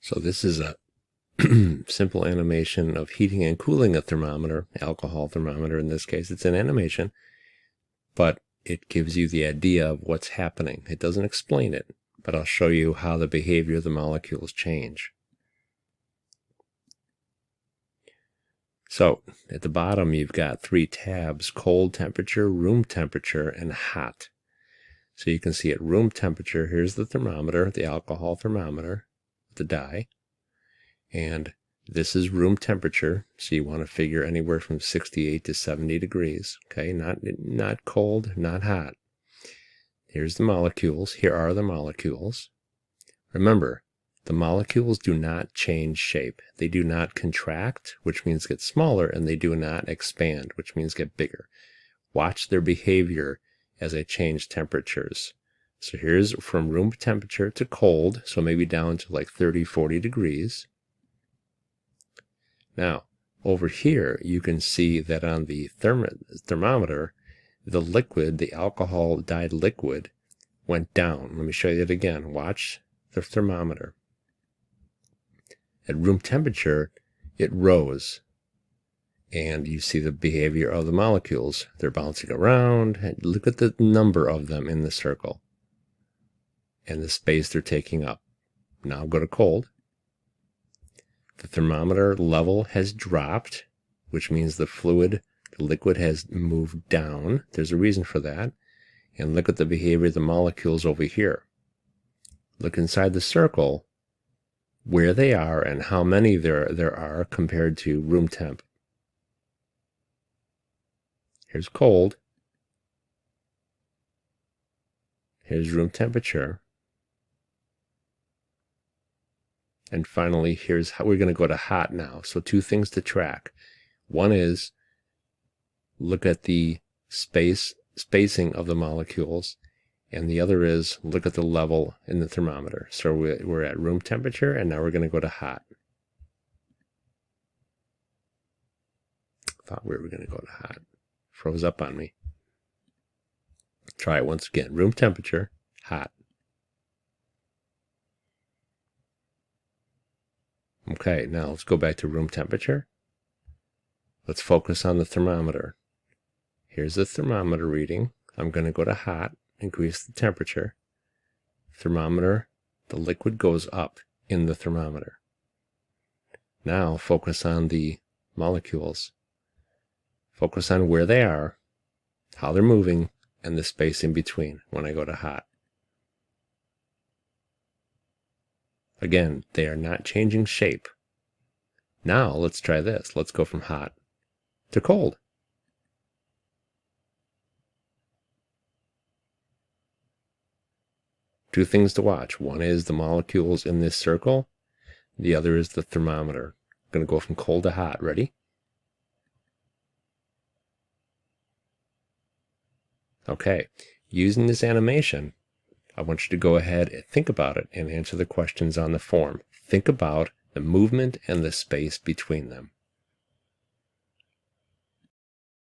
So this is a simple animation of heating and cooling a thermometer, alcohol thermometer in this case. It's an animation, but it gives you the idea of what's happening. It doesn't explain it, but I'll show you how the behavior of the molecules change. So at the bottom you've got 3 tabs: cold temperature, room temperature, and hot. So you can see at room temperature, here's the thermometer, the alcohol thermometer, the dye. And this is room temperature, so you want to figure anywhere from 68 to 70 degrees. Okay, not cold, not hot. Here's the molecules. Here are the molecules. Remember, the molecules do not change shape. They do not contract, which means get smaller, and they do not expand, which means get bigger. Watch their behavior as I change temperatures. So here's from room temperature to cold, so maybe down to like 30, 40 degrees. Now, over here, you can see that on the thermometer, the liquid, the alcohol dyed liquid, went down. Let me show you it again. Watch the thermometer. At room temperature, it rose. And you see the behavior of the molecules. They're bouncing around. And look at the number of them in the circle and the space they're taking up. Now go to cold. The thermometer level has dropped, which means the liquid has moved down. There's a reason for that. And look at the behavior of the molecules over here. Look inside the circle where they are and how many there are compared to room temp. Here's cold. Here's room temperature. And finally, here's how we're going to go to hot now. So 2 things to track. One is look at the spacing of the molecules, and the other is look at the level in the thermometer. So we're at room temperature, and now we're going to go to hot. Thought we were going to go to hot. Froze up on me. Try it once again. Room temperature, hot. Okay, now let's go back to room temperature. Let's focus on the thermometer. Here's the thermometer reading. I'm going to go to hot, increase the temperature. Thermometer, the liquid goes up in the thermometer. Now focus on the molecules. Focus on where they are, how they're moving, and the space in between when I go to hot. Again, they are not changing shape. Now let's try this. Let's go from hot to cold. Two things to watch. One is the molecules in this circle. The other is the thermometer. I'm going to go from cold to hot. Ready? Okay. Using this animation, I want you to go ahead and think about it and answer the questions on the form. Think about the movement and the space between them.